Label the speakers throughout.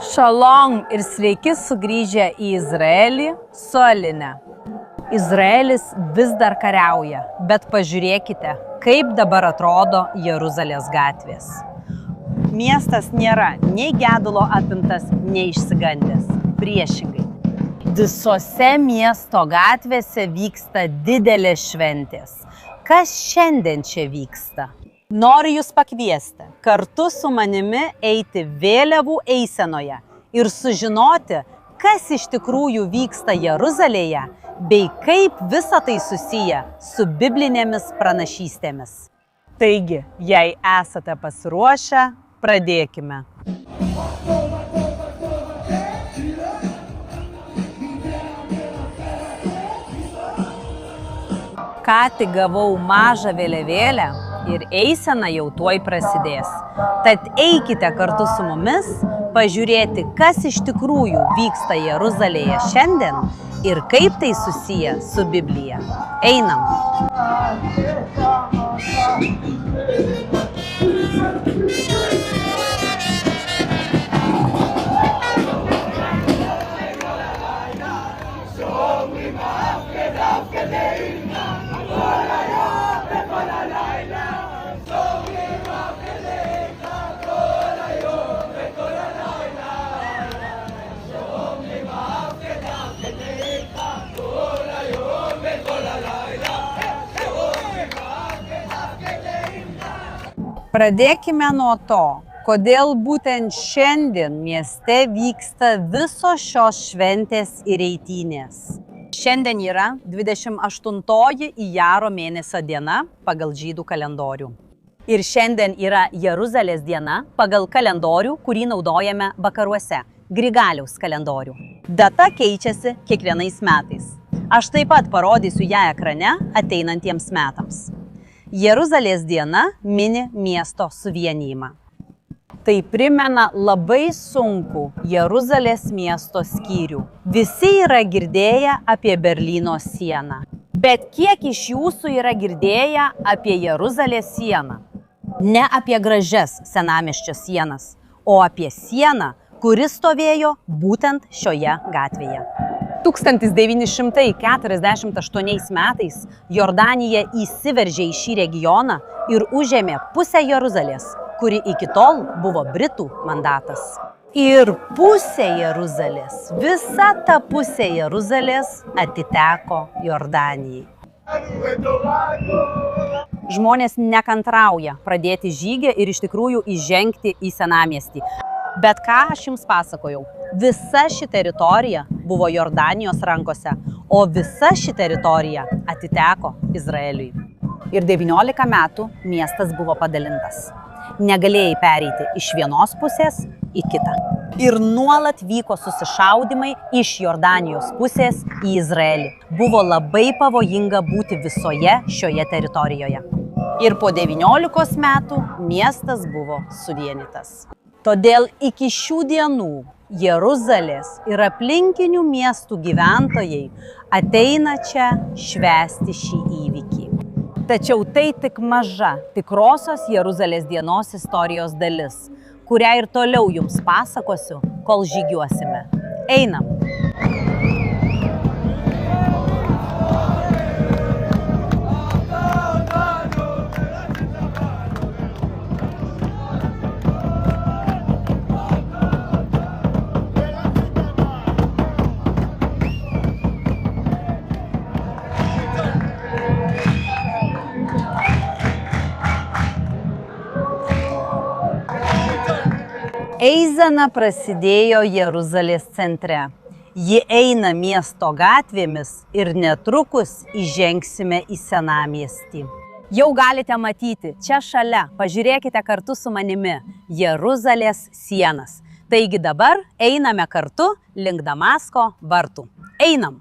Speaker 1: Šalom ir sveiki sugrįžę į Izraelį su Aline. Izraelis vis dar kariauja, bet pažiūrėkite, kaip dabar atrodo Jeruzalės gatvės. Miestas nėra nei gedulo apimtas, nei išsigandęs. Priešingai. Visose miesto gatvėse vyksta didelės šventės. Kas šiandien čia vyksta? Noriu jūs pakviesti kartu su manimi eiti vėliavų eisenoje ir sužinoti, kas iš tikrųjų vyksta Jeruzalėje, bei kaip visa tai susiję su biblinėmis pranašystėmis. Taigi, jei esate pasiruošę, pradėkime. Ką tik gavau mažą vėliavėlę ir eisena jau tuoj prasidės. Tad eikite kartu su mumis pažiūrėti, kas iš tikrųjų vyksta Jeruzalėje šiandien ir kaip tai susiję su Biblija. Einam! Pradėkime nuo to, kodėl būtent šiandien mieste vyksta visos šios šventės ir eitynės. Šiandien yra 28 Ijaro mėnesio diena pagal žydų kalendorių. Ir šiandien yra Jeruzalės diena pagal kalendorių, kurį naudojame vakaruose – Grigaliaus kalendorių. Data keičiasi kiekvienais metais. Aš taip pat parodysiu ją ekrane ateinantiems metams. Jeruzalės diena mini miesto suvienijimą. Tai primena labai sunkų Jeruzalės miesto skyrių. Visi yra girdėję apie Berlyno sieną. Bet kiek iš jūsų yra girdėję apie Jeruzalės sieną? Ne apie gražias senamiesčio sienas, o apie sieną, kuri stovėjo būtent šioje gatvėje. 1948 metais Jordanija įsiveržė į šį regioną ir užėmė pusę Jeruzalės, kuri iki tol buvo Britų mandatas. Ir pusė Jeruzalės, visa ta pusė Jeruzalės atiteko Jordanijai. Žmonės nekantrauja pradėti žygį ir iš tikrųjų įžengti į senamiestį. Bet ką aš jums pasakojau, visa ši teritorija buvo Jordanijos rankose, o visa ši teritorija atiteko Izraeliui. Ir 19 metų miestas buvo padalintas. Negalėjai pereiti iš vienos pusės į kitą. Ir nuolat vyko susišaudymai iš Jordanijos pusės į Izraelį. Buvo labai pavojinga būti visoje šioje teritorijoje. Ir po 19 metų miestas buvo suvienytas. Todėl iki šių dienų Jeruzalės ir aplinkinių miestų gyventojai ateina čia švęsti šį įvykį. Tačiau tai tik maža tikrosios Jeruzalės dienos istorijos dalis, kurią ir toliau jums pasakosiu, kol žygiuosime. Einam! Eisena prasidėjo Jeruzalės centre. Ji eina miesto gatvėmis ir netrukus įžengsime į senamiestį. Jau galite matyti, čia šalia, pažiūrėkite kartu su manimi, Jeruzalės sienas. Taigi dabar einame kartu link Damasko vartų. Einam!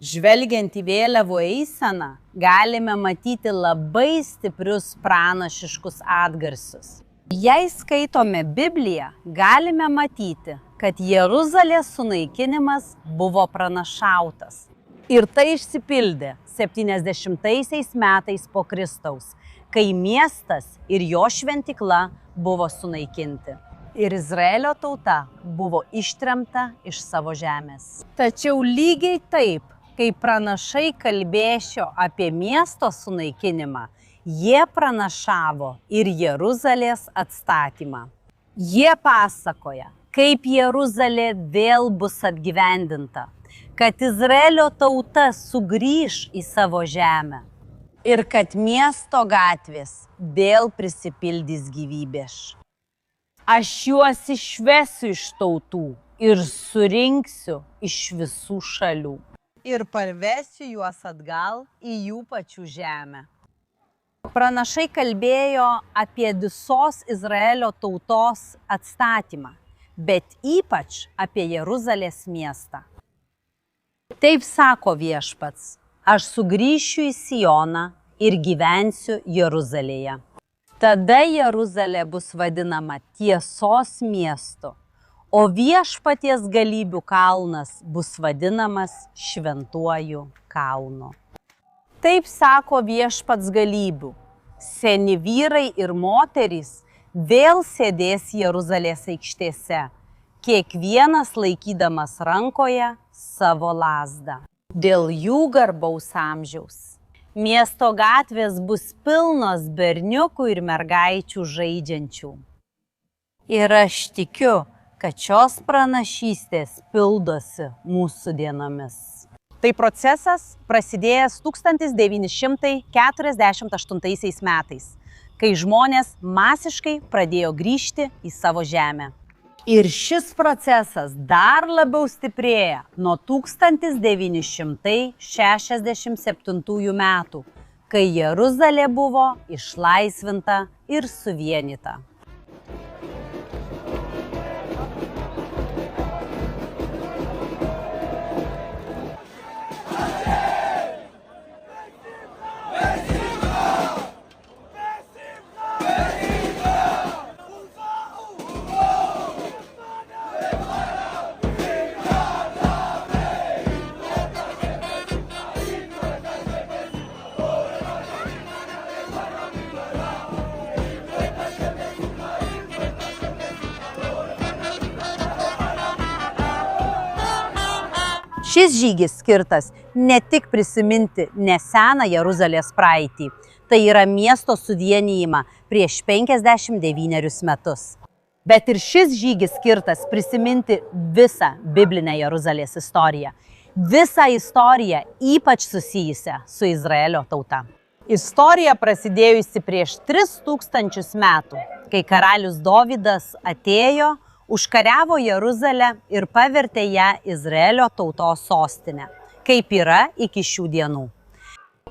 Speaker 1: Žvelgiant į vėliavų eiseną, galime matyti labai stiprius pranašiškus atgarsius. Jei skaitome Bibliją, galime matyti, kad Jeruzalės sunaikinimas buvo pranašautas. Ir tai išsipildė 70 metais po Kristaus, kai miestas ir jo šventykla buvo sunaikinti. Ir Izraelio tauta buvo ištremta iš savo žemės. Tačiau lygiai taip, kai pranašai kalbėjo apie miesto sunaikinimą, jie pranašavo ir Jeruzalės atstatymą. Jie pasakoja, kaip Jeruzalė vėl bus apgyvendinta, kad Izraelio tauta sugrįš į savo žemę ir kad miesto gatvės vėl prisipildys gyvybės. Aš juos išvesiu iš tautų ir surinksiu iš visų šalių ir parvesiu juos atgal į jų pačių žemę. Pranašai kalbėjo apie visos Izraelio tautos atstatymą, bet ypač apie Jeruzalės miestą. Taip sako Viešpats, aš sugrįšiu į Sioną ir gyvensiu Jeruzalėje. Tada Jeruzalė bus vadinama tiesos miestu, o Viešpaties galybių kalnas bus vadinamas šventuoju kalnu. Taip sako Viešpats galybių, seni vyrai ir moterys vėl sėdės Jeruzalės aikštėse, kiekvienas laikydamas rankoje savo lazdą. Dėl jų garbaus amžiaus. Miesto gatvės bus pilnos berniukų ir mergaičių žaidžiančių. Ir aš tikiu, kad šios pranašystės pildosi mūsų dienomis. Tai procesas prasidėjęs 1948 metais, kai žmonės masiškai pradėjo grįžti į savo žemę. Ir šis procesas dar labiau stiprėja nuo 1967 metų, kai Jeruzalė buvo išlaisvinta ir suvienyta. Šis žygis skirtas ne tik prisiminti neseną Jeruzalės praeitį, tai yra miesto suvienijimą prieš 59 metus. Bet ir šis žygis skirtas prisiminti visą biblinę Jeruzalės istoriją. Visą istoriją ypač susijusią su Izraelio tauta. Istorija prasidėjusi prieš 3000 metų, kai karalius Dovydas atėjo, užkariavo Jeruzalę ir pavertė ją Izraelio tautos sostinę, kaip yra iki šių dienų.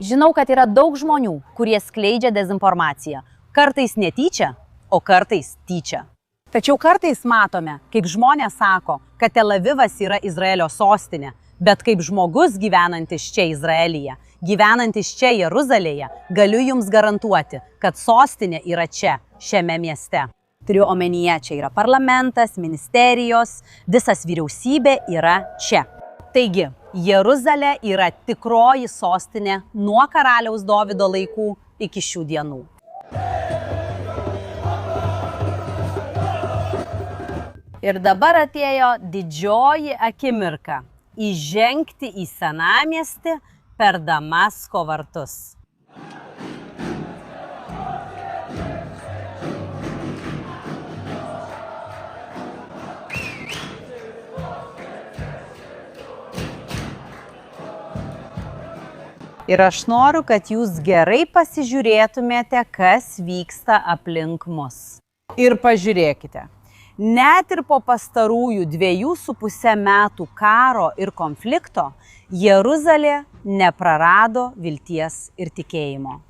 Speaker 1: Žinau, kad yra daug žmonių, kurie skleidžia dezinformaciją, kartais netyčia, o kartais tyčia. Tačiau kartais matome, kaip žmonės sako, kad Tel Avivas yra Izraelio sostinė, bet kaip žmogus gyvenantis čia Izraelyje, gyvenantis čia Jeruzalėje, galiu jums garantuoti, kad sostinė yra čia, šiame mieste. Turiu omenyje, čia yra parlamentas, ministerijos, visas vyriausybė yra čia. Taigi, Jeruzalė yra tikroji sostinė nuo karaliaus Dovydo laikų iki šių dienų. Ir dabar atėjo didžioji akimirka įžengti į senamiestį per Damasko vartus. Ir aš noriu, kad jūs gerai pasižiūrėtumėte, kas vyksta aplink mus. Ir pažiūrėkite, net ir po pastarųjų 2,5 metų karo ir konflikto, Jeruzalė neprarado vilties ir tikėjimo.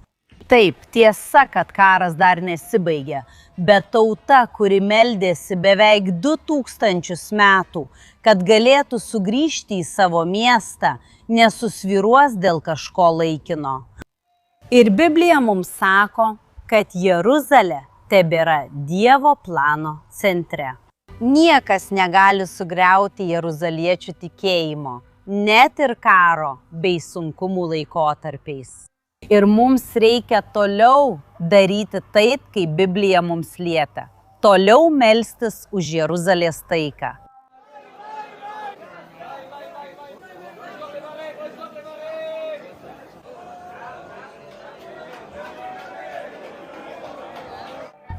Speaker 1: Taip, tiesa, kad karas dar nesibaigė, bet tauta, kuri meldėsi beveik 2000 metų, kad galėtų sugrįžti į savo miestą, nesusvyruos dėl kažko laikino. Ir Biblija mums sako, kad Jeruzalė tebėra Dievo plano centre. Niekas negali sugriauti jeruzaliečių tikėjimo, net ir karo bei sunkumų laikotarpiais. Ir mums reikia toliau daryti taip, kaip Biblija mums liepia. Toliau melstis už Jeruzalės taiką.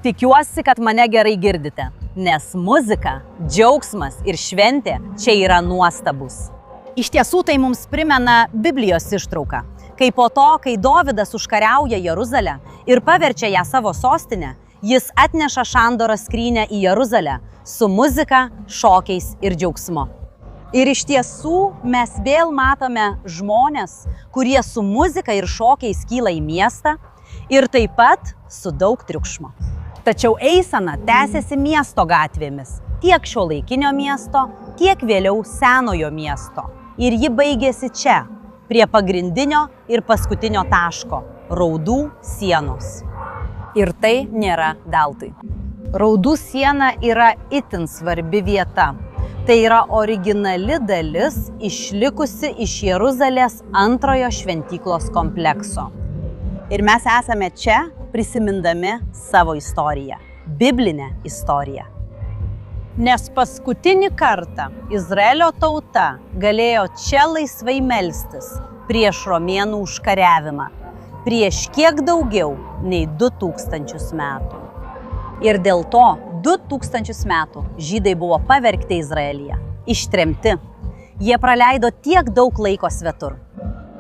Speaker 1: Tikiuosi, kad mane gerai girdite, nes muzika, džiaugsmas ir šventė čia yra nuostabus. Iš tiesų tai mums primena Biblijos ištrauką, kai po to, kai Dovydas užkariauja Jeruzalę ir paverčia ją savo sostinę, jis atneša Šandoro skrynę į Jeruzalę su muzika, šokiais ir džiaugsmu. Ir iš tiesų mes vėl matome žmonės, kurie su muzika ir šokiais kyla į miestą ir taip pat su daug triukšmo. Tačiau eisena tęsiasi miesto gatvėmis, tiek šiuolaikinio miesto, tiek vėliau senojo miesto. Ir ji baigėsi čia, prie pagrindinio ir paskutinio taško – Raudų sienos. Ir tai nėra veltui. Raudų siena yra itin svarbi vieta. Tai yra originali dalis išlikusi iš Jeruzalės antrojo šventyklos komplekso. Ir mes esame čia prisimindami savo istoriją, biblinę istoriją. Nes paskutinį kartą Izraelio tauta galėjo čia laisvai melstis prieš romėnų užkariavimą, prieš kiek daugiau nei 2000 metų. Ir dėl to 2000 metų žydai buvo pavergti Izraelyje, ištremti. Jie praleido tiek daug laiko svetur.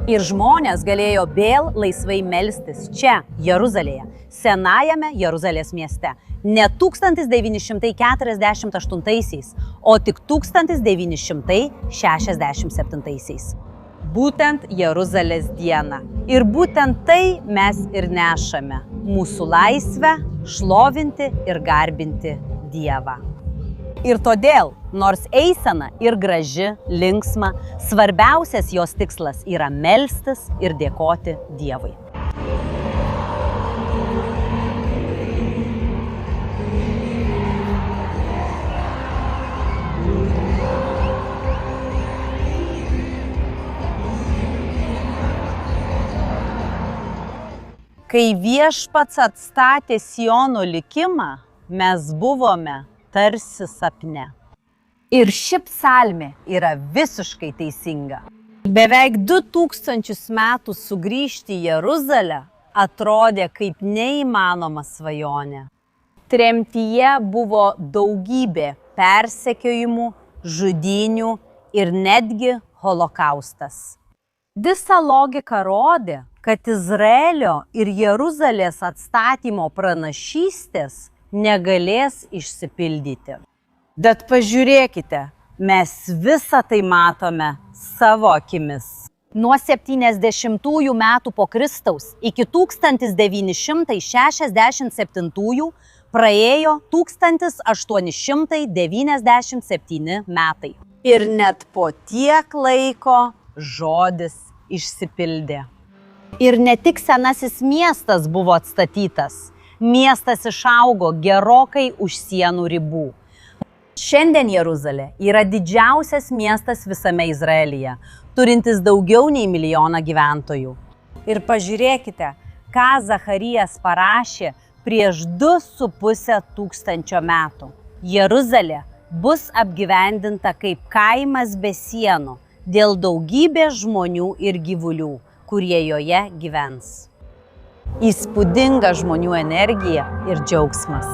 Speaker 1: Ir žmonės galėjo vėl laisvai melstis čia, Jeruzalėje, senajame Jeruzalės mieste. Ne 1948, o tik 1967. Būtent Jeruzalės dieną. Ir būtent tai mes ir nešame. Mūsų laisvę šlovinti ir garbinti Dievą. Ir todėl, nors eisena ir graži, linksma, svarbiausias jos tikslas yra melstis ir dėkoti Dievui. Kai Viešpats atstatė Siono likimą, mes buvome tarsi sapne. Ir ši psalmė yra visiškai teisinga. Beveik 2000 metų sugrįžti į Jeruzalę atrodė kaip neįmanoma svajonė. Tremtyje buvo daugybė persekiojimų, žudynių ir netgi holokaustas. Visa logika rodė, kad Izraelio ir Jeruzalės atstatymo pranašystės negalės išsipildyti. Bet pažiūrėkite, mes visą tai matome savo akimis. Nuo 70 metų po Kristaus iki 1967 praėjo 1897 metai. Ir net po tiek laiko žodis išsipildė. Ir ne tik senasis miestas buvo atstatytas, miestas išaugo gerokai už sienų ribų. Šiandien Jeruzalė yra didžiausias miestas visame Izraelyje, turintis daugiau nei 1 milijoną gyventojų. Ir pažiūrėkite, ką Zacharijas parašė prieš 2,5 tūkstančio metų. Jeruzalė bus apgyvendinta kaip kaimas be sienų dėl daugybės žmonių ir gyvulių, kurie joje gyvens. Įspūdinga žmonių energija ir džiaugsmas.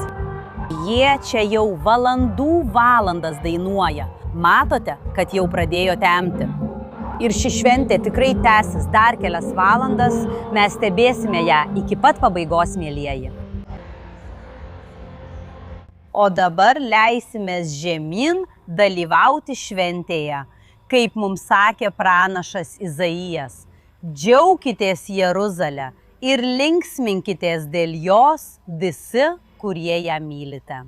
Speaker 1: Jie čia jau valandas dainuoja. Matote, kad jau pradėjo temti. Ir ši šventė tikrai tęsis dar kelias valandas, mes stebėsime ją iki pat pabaigos, mielieji. O dabar leisimės žemyn dalyvauti šventėje, kaip mums sakė pranašas Izaijas. Džiaukitės Jeruzalę ir linksminkitės dėl jos visi, kurie ją mylite.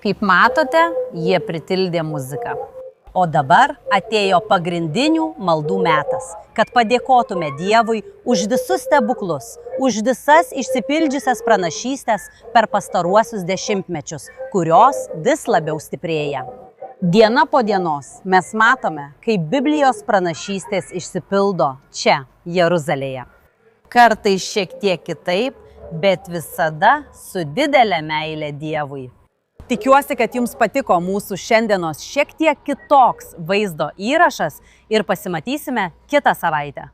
Speaker 1: Kaip matote, jie pritildė muziką. O dabar atėjo pagrindinių maldų metas, kad padėkotume Dievui už visus stebuklus, už visas išsipildžiusias pranašystės per pastaruosius dešimtmečius, kurios vis labiau stiprėja. Diena po dienos mes matome, kaip Biblijos pranašystės išsipildo čia, Jeruzalėje. Kartais šiek tiek kitaip, bet visada su didelė meilė Dievui. Tikiuosi, kad jums patiko mūsų šiandienos šiek tiek kitoks vaizdo įrašas ir pasimatysime kitą savaitę.